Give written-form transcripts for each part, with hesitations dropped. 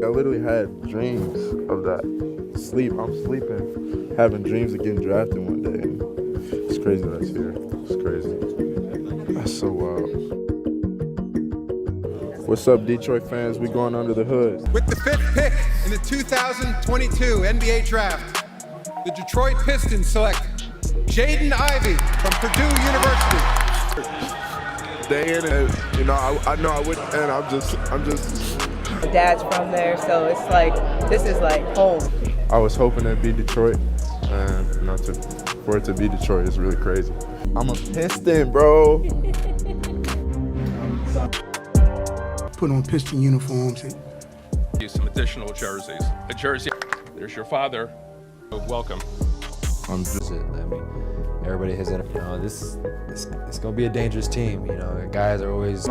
I literally had dreams of that. I'm sleeping, having dreams of getting drafted one day. And it's crazy that's here. It's crazy. That's so wild. What's up, Detroit fans? We going under the hood. With the 5th pick in the 2022 NBA Draft, the Detroit Pistons select Jaden Ivey from Purdue University. Day in and I know I wouldn't, and I'm just. My dad's from there, so it's like this is like home. I was hoping it'd be Detroit, and for it to be Detroit is really crazy. I'm a Piston, bro. Put on Piston uniforms. Use some additional jerseys. A jersey. There's your father. Welcome. I'm just. Everybody has it. It's gonna be a dangerous team. Guys are always.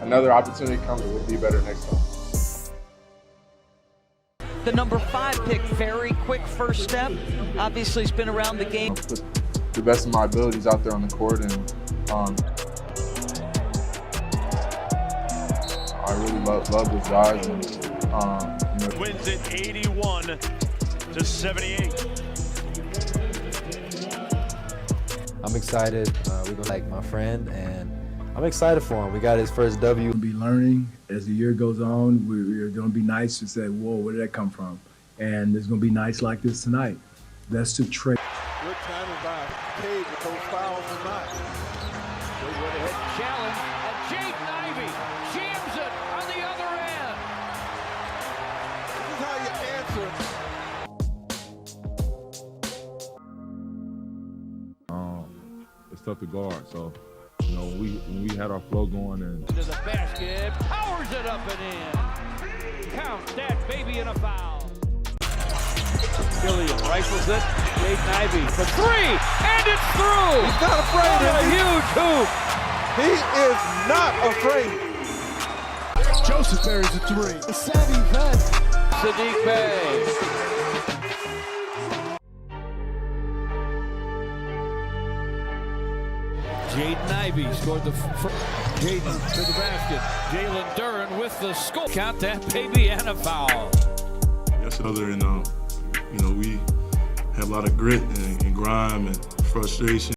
Another opportunity comes, we'll be better next time. The number 5 pick, very quick first step. Obviously, he's been around the game. Put the best of my abilities out there on the court, and I really love those guys. And, Wins it 81-78. I'm excited. We're gonna like my friend, and I'm excited for him. We got his first W. We'll be learning as the year goes on. We're going to be nice to say, whoa, where did that come from? And it's going to be nights like this tonight. That's the trick. Good timing by Cade with those fouls tonight. They went ahead and challenge, and Jaden Ivey jams it on the other end. This is how you answer. It's tough to guard, so when we had our flow going and to the basket, powers it up and in. Count that baby in a foul. Killian rifles it. Jaden Ivey for 3, and it's through. He's not afraid. What a huge hoop. He is not afraid. Joseph buries a 3. The savvy vet. Sadiq Bey. Jaden Ivey scored the first. Jaden to the basket. Jalen Duren with the score. Count that baby and a foul. Yes, other and we had a lot of grit and grime and frustration.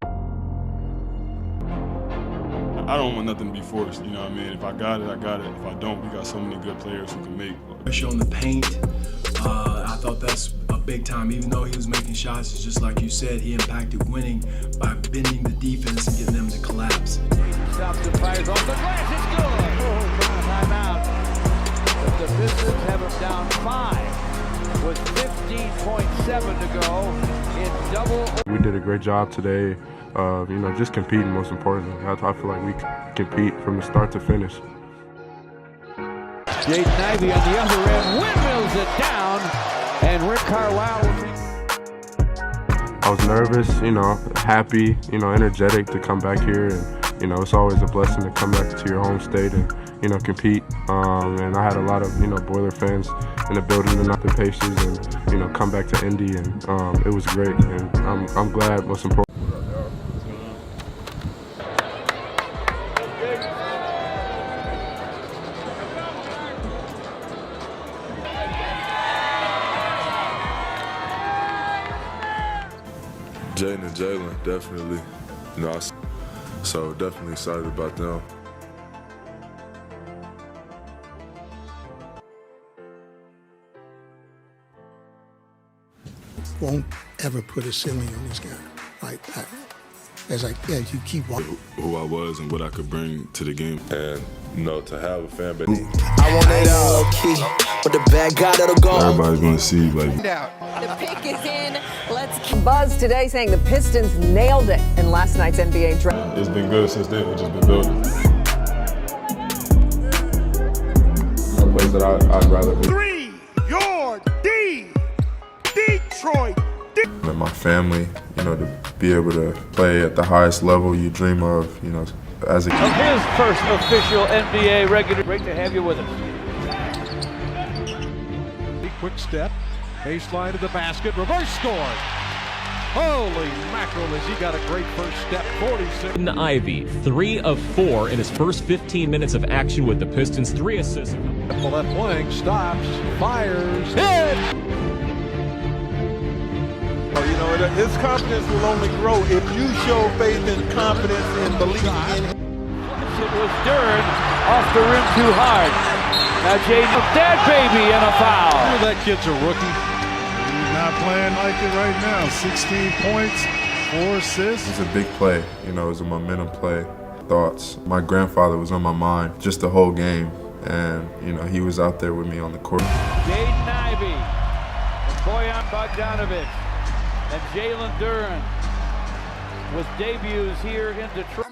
I don't want nothing to be forced. You know what I mean? If I got it, I got it. If I don't, we got so many good players who can make. Pressure on the paint. I thought that's a big time. Even though he was making shots, it's just like you said, he impacted winning by bending the defense and getting them to collapse. Stops and fires off the glass. It's good. Timeout. But the Pistons have him down 5 with 15.7 to go in double. We did a great job today of, just competing, most importantly. I feel like we compete from the start to finish. Jaden Ivey on the other end windmills it down, and Rick Carlisle. I was nervous, happy, energetic to come back here, and it's always a blessing to come back to your home state and compete. And I had a lot of Boiler fans in the building tonight, the Pacers, and come back to Indy, and it was great. And I'm glad, most important. Jaden and Jalen, definitely. So definitely excited about them. Won't ever put a ceiling on this guy. As you keep walking. Who I was and what I could bring to the game. And, to have a fan base. I want it all key, but the bad guy that'll go. Everybody's going to see, The pick is in. Let's keep buzz today saying the Pistons nailed it in last night's NBA draft. It's been good since then. We've just been building. A place that I'd rather be. 3, your D, Detroit. And my family, to be able to play at the highest level you dream of, as a kid. Of his first official NBA regular. Great to have you with us. Quick step, baseline to the basket, reverse score. Holy mackerel, has he got a great first step. 46. Jaden Ivey, 3 of 4 in his first 15 minutes of action with the Pistons, 3 assists. The left wing stops, fires, hit! You know, his confidence will only grow if you show faith and confidence and belief in him. It was Duren off the rim too hard. Now Jaden, dead baby, and a foul. That kid's a rookie. He's not playing like it right now. 16 points, 4 assists. It's a big play, you know, it was a momentum play. Thoughts. My grandfather was on my mind just the whole game, and, you know, he was out there with me on the court. Jaden Ivey, and Bojan Bogdanovic, and Jalen Duren with debuts here in Detroit.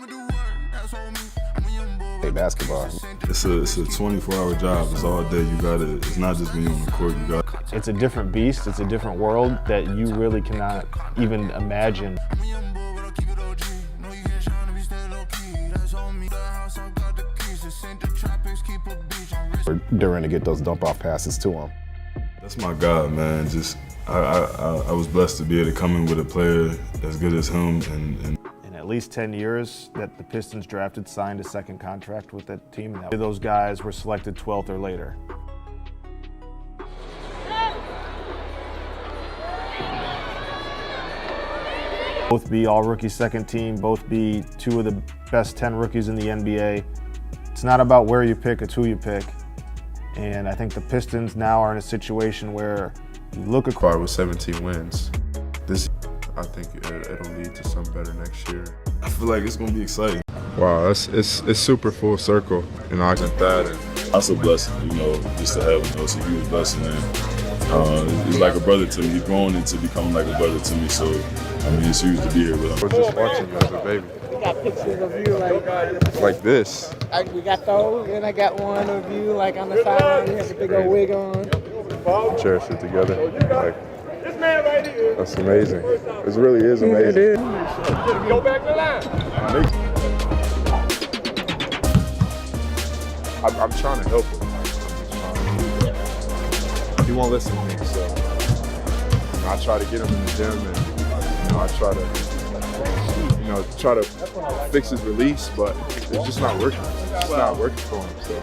Hey, basketball. It's a 24-hour job. It's all day. You got it. It's not just being on the court. You got. It's a different beast. It's a different world that you really cannot even imagine. For Duren to get those dump-off passes to him. That's my guy, man. Just I was blessed to be able to come in with a player as good as him and at least 10 years that the Pistons drafted, signed a second contract with that team. Those guys were selected 12th or later. Both be all-rookie second team, both be 2 of the best 10 rookies in the NBA. It's not about where you pick, it's who you pick. And I think the Pistons now are in a situation where you look across with 17 wins. I think it'll lead to some better next year. I feel like it's gonna be exciting. Wow, it's super full circle, you know. I got that, and I'm so blessed, you know, just to have him. It's a huge blessing, man. He's like a brother to me. He's grown into becoming like a brother to me. So, I mean, it's huge to be here with him. I was just watching you as a baby. We got pictures of you like this. We got those, and I got one of you like on the sideline. You have a big old wig on. Cherish it together. Like, that's amazing. It really is amazing. Go back to the line. I'm trying to help him. He won't listen to me, so I try to get him in the gym, and I try to fix his release, but it's just not working. It's just not working for him. So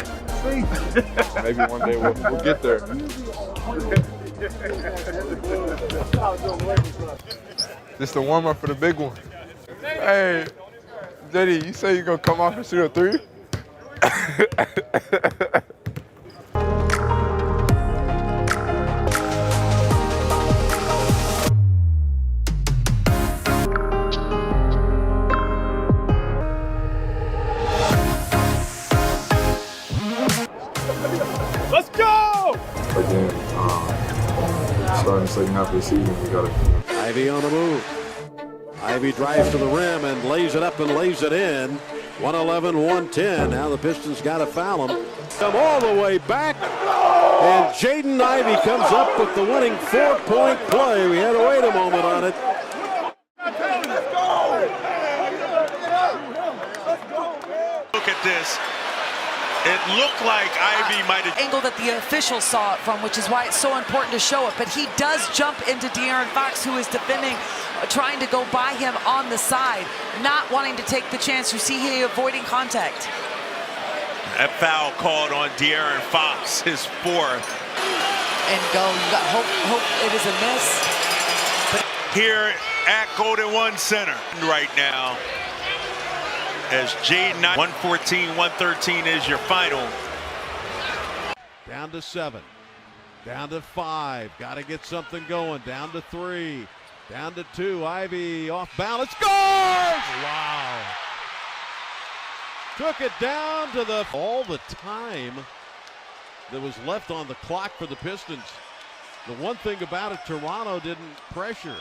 maybe one day we'll get there. Just the warm up for the big one. Hey, JD, you say you're gonna come off and shoot a 3? Let's go! Again, starting the second half of the season, we gotta. Ivey on the move. Ivey drives to the rim and lays it up and lays it in. 111-110. Now the Pistons got to foul him. Come all the way back. And Jaden Ivey comes up with the winning 4-point play. We had to wait a moment on it. Look at this. It looked like Ivey might have... Angle that the official saw it from, which is why it's so important to show it. But he does jump into De'Aaron Fox, who is defending, trying to go by him on the side, not wanting to take the chance. You see he avoiding contact. That foul called on De'Aaron Fox, his 4th. And go, you got hope it is a miss. But here at Golden One Center right now, as Jaden 114-113 is your final. Down to 7, down to 5, got to get something going. Down to 3, down to 2. Ivey off balance, scores! Wow. Took it down to the all the time that was left on the clock for the Pistons. The one thing about it, Toronto didn't pressure.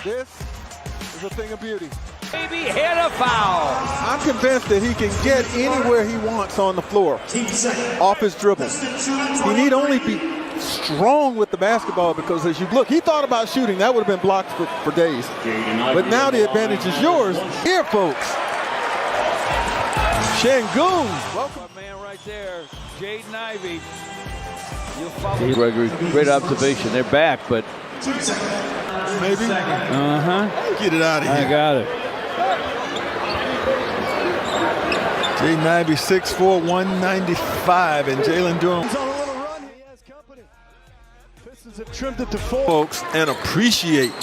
This is a thing of beauty. Maybe hit a foul. I'm convinced that he can get anywhere he wants on the floor off his dribble. He need only be strong with the basketball because as you look, he thought about shooting. That would have been blocked for days. But now the advantage is yours. Here, folks. Şengün. Welcome, man, right there. Jaden Ivey. You'll follow. Gregory, great observation. They're back, but. Maybe. Get it out of here. I got it. Jaden Ivey, 6'4", 195, and Jalen Durham. He's on a little run. He has company. Pistons have trimmed it to 4. Folks, and appreciate.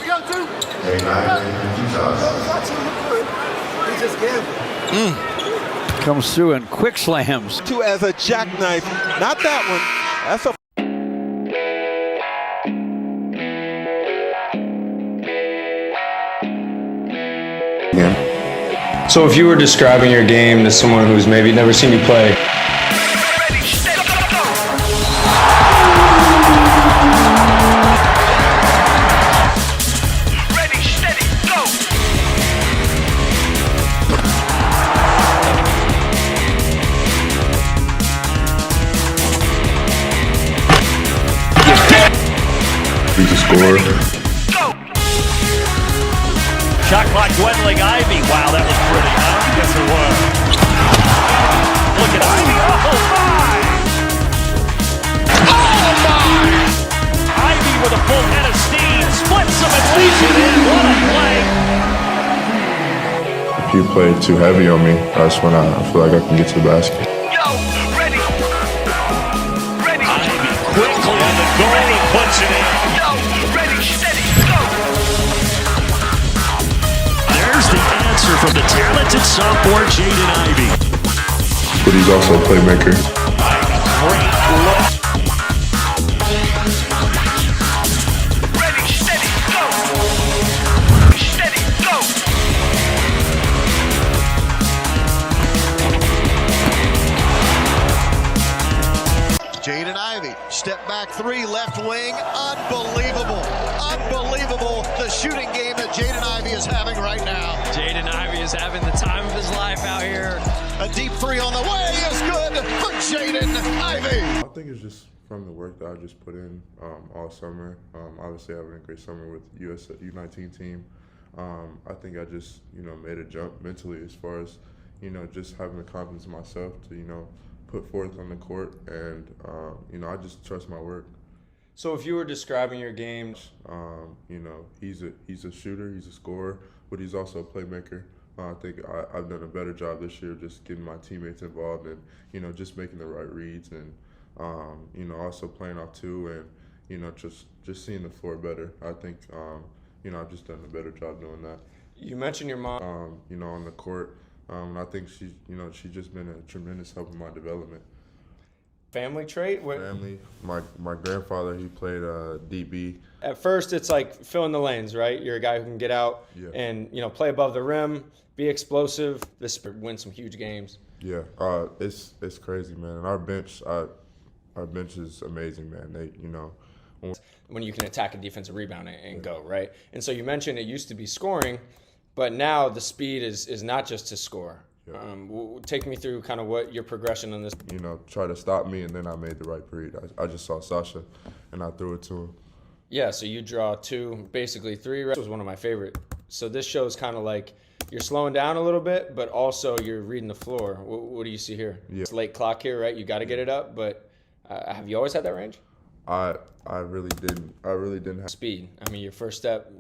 Comes through in quick slams. Two as a jackknife. Not that one. That's a. So if you were describing your game to someone who's maybe never seen you play, He's a scorer. Shot clock dwindling. Ivey. Wow, that was pretty, huh? Yes, it was. Look at Ivey. Oh, my! Ivey with a full head of steam. Splits him and leaves it in. What a play. If you play too heavy on me, that's when I feel like I can get to the basket. Ivey quickly on the goal and puts it in. There's the answer from the talented sophomore Jaden Ivey. But he's also a playmaker. Great look. Ready, steady, go! Steady, go! Jaden Ivey, step back three, left wing, unbelievable, unbelievable, the shooting game that Jaden Ivey is having right now. Jaden Ivey is having the time of his life out here. A deep three on the way is good for Jaden Ivey. I think it's just from the work that I just put in all summer. Obviously having a great summer with US U19 team. I think I just, made a jump mentally as far as, just having the confidence in myself to, put forth on the court, and I just trust my work. so if you were describing your game, He's a shooter, he's a scorer, but he's also a playmaker. I think I've done a better job this year just getting my teammates involved and just making the right reads and also playing off two and just seeing the floor better. I think I've just done a better job doing that. you mentioned your mom. On the court. I think she's just been a tremendous help in my development. Family trait? Family. My grandfather, he played DB. At first, it's like fill in the lanes, right? You're a guy who can get out and play above the rim, be explosive. This win some huge games. Yeah, it's crazy, man. And our bench is amazing, man. They when you can attack a defensive rebound and go, right? And so you mentioned it used to be scoring, but now the speed is not just to score. Take me through kind of what your progression on this. Try to stop me, and then I made the right read. I just saw Sasha, and I threw it to him. Yeah, so you draw two, basically three. This was one of my favorite. So this shows kind of like you're slowing down a little bit, but also you're reading the floor. What do you see here? Yeah. It's late clock here, right? You got to get it up, but have you always had that range? I really didn't have speed. I mean, your first step,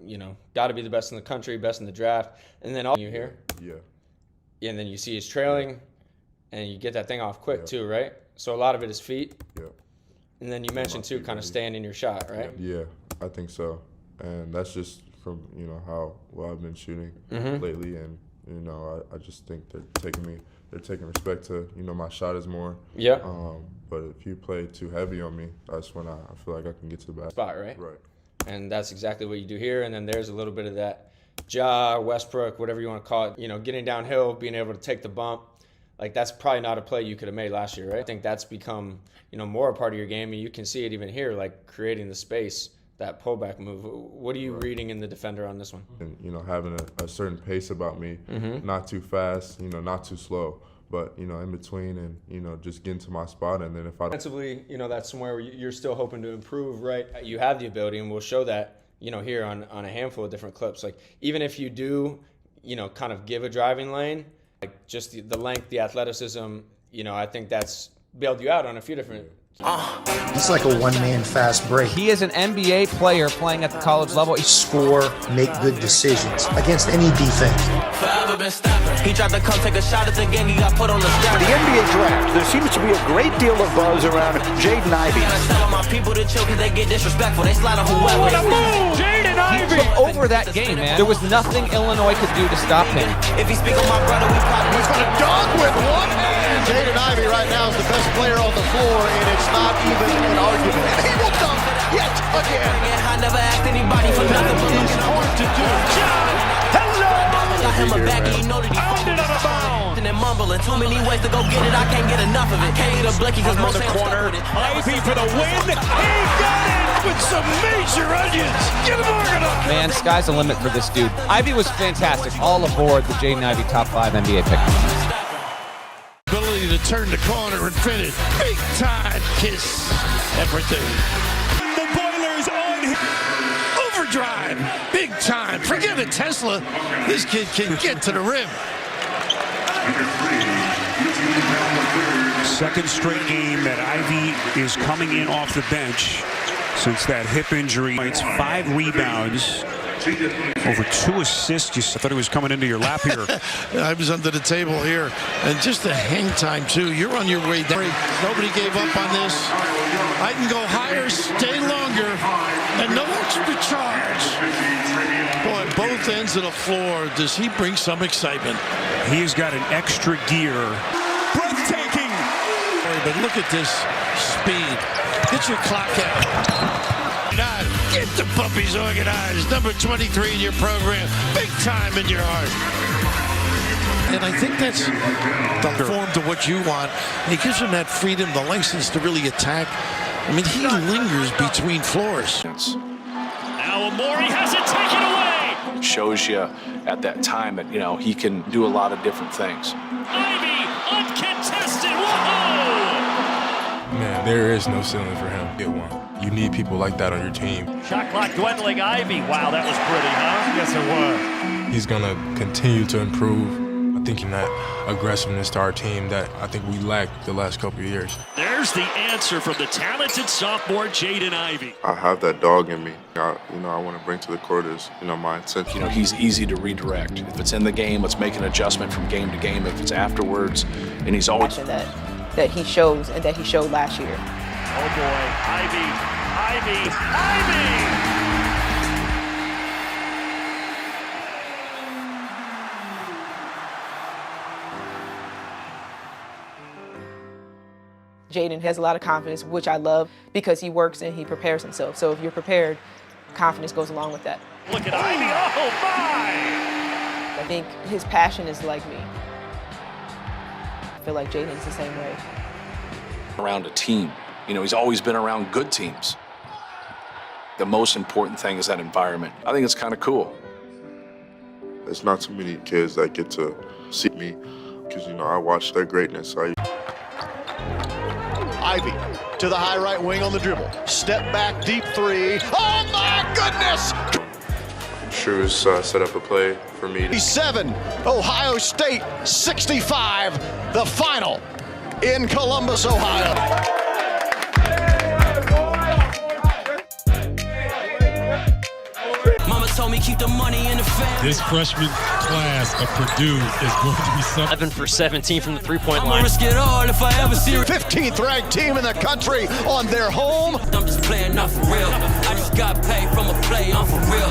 got to be the best in the country, best in the draft, and then all you here. Yeah. And then you see he's trailing, and you get that thing off quick too, right? So a lot of it is feet. Yeah. And then you mentioned too, kind of staying in your shot, right? Yeah, I think so. And that's just from how well I've been shooting lately, and I just think they're taking respect to my shot is more. Yeah. But if you play too heavy on me, that's when I feel like I can get to the basket. Spot, right? Right. And that's exactly what you do here. And then there's a little bit of that Westbrook, whatever you want to call it, getting downhill, being able to take the bump. Like, that's probably not a play you could have made last year, right? I think that's become, more a part of your game. And you can see it even here, like creating the space, that pullback move. What are you reading in the defender on this one? And, having a certain pace about me, not too fast, not too slow, But, you know, in between and, you know, just getting to my spot. And then if I Defensively, you know, that's somewhere where you're still hoping to improve, right? You have the ability, and we'll show that, you know, here on a handful of different clips. Like, even if you do, you know, kind of give a driving lane, like just the length, the athleticism, you know, I think that's bailed you out on a few different. He's like a one-man fast break. He is an NBA player playing at the college level. He score, make good decisions against any defense. He tried to come take a shot at the game, he got put on the staff. The NBA draft, there seems to be a great deal of buzz around Jaden Ivey. I tell my people to chill because they get disrespectful. They slide on whoever. What a move! Jaden Ivey! He took over that game, man. There was nothing Illinois could do to stop him. If he speak on my brother, we probably... He's going to dunk with one hand. Jaden Ivey right now is the best player on the floor, and it's not even an argument. And he will dunk yet again. I never asked anybody for nothing. It's hard to do. Hello! Got him a back and you know that he pounded on the bound. And then mumbling. Too many ways to go get it. I can't get enough of it. Can't eat a blicky because most the corner. Ivey for the win. He got it with some major onions. Get him organized. Man, sky's the limit for this dude. Ivey was fantastic. All aboard the Jaden Ivey top 5 NBA pick. Ability to turn the corner and finish. Big time kiss. Everything. The Boilers on overdrive. Big time. Forget a Tesla. This kid can get to the rim. Second straight game that Ivey is coming in off the bench since that hip injury. It's 5 rebounds. Over 2 assists. I thought he was coming into your lap here. I was under the table here. And just the hang time, too. You're on your way down. Nobody gave up on this. I can go higher, stay longer, and no extra charge. Boy, both ends of the floor, does he bring some excitement? He's got an extra gear. Breathtaking. But look at this speed. Get your clock out. Get the puppies organized. Number 23 in your program. Big time in your heart. And I think that's the form to what you want. And it gives him that freedom, the license to really attack. I mean, he lingers between floors. Now Amori has it taken away. It shows you at that time that, you know, he can do a lot of different things. Ivey, uncontested. Whoa! Man, there is no ceiling for him. Get one. You need people like that on your team. Shot clock dwindling. Ivey. Wow, that was pretty, huh? Yes, it was. He's going to continue to improve. I think in that aggressiveness to our team that I think we lacked the last couple of years. There's the answer from the talented sophomore Jaden Ivey. I have that dog in me. I want to bring to the court is, my intention. You know, he's easy to redirect. If it's in the game, let's make an adjustment from game to game. If it's afterwards, and he's always that he shows and that he showed last year. Oh boy, Ivey! Jaden has a lot of confidence, which I love because he works and he prepares himself. So if you're prepared, confidence goes along with that. Look at Ivey, oh my! I think his passion is like me. I feel like Jaden's the same way. around a team. You know, he's always been around good teams. The most important thing is that environment. I think it's kind of cool. There's not too many kids that get to see me because, I watch their greatness. Ivey to the high right wing on the dribble. Step back, deep three. Oh, my goodness! Shoes set up a play for me. 7, Ohio State 65, the final in Columbus, Ohio. Mama told me keep the money in the family. This freshman class of Purdue is going to be something. 11 for 17 from the three-point I'ma line. risk it all if I ever see 15th ranked team in the country on their home. I'm just playing, not for real. I just got paid from a play, I'm for real.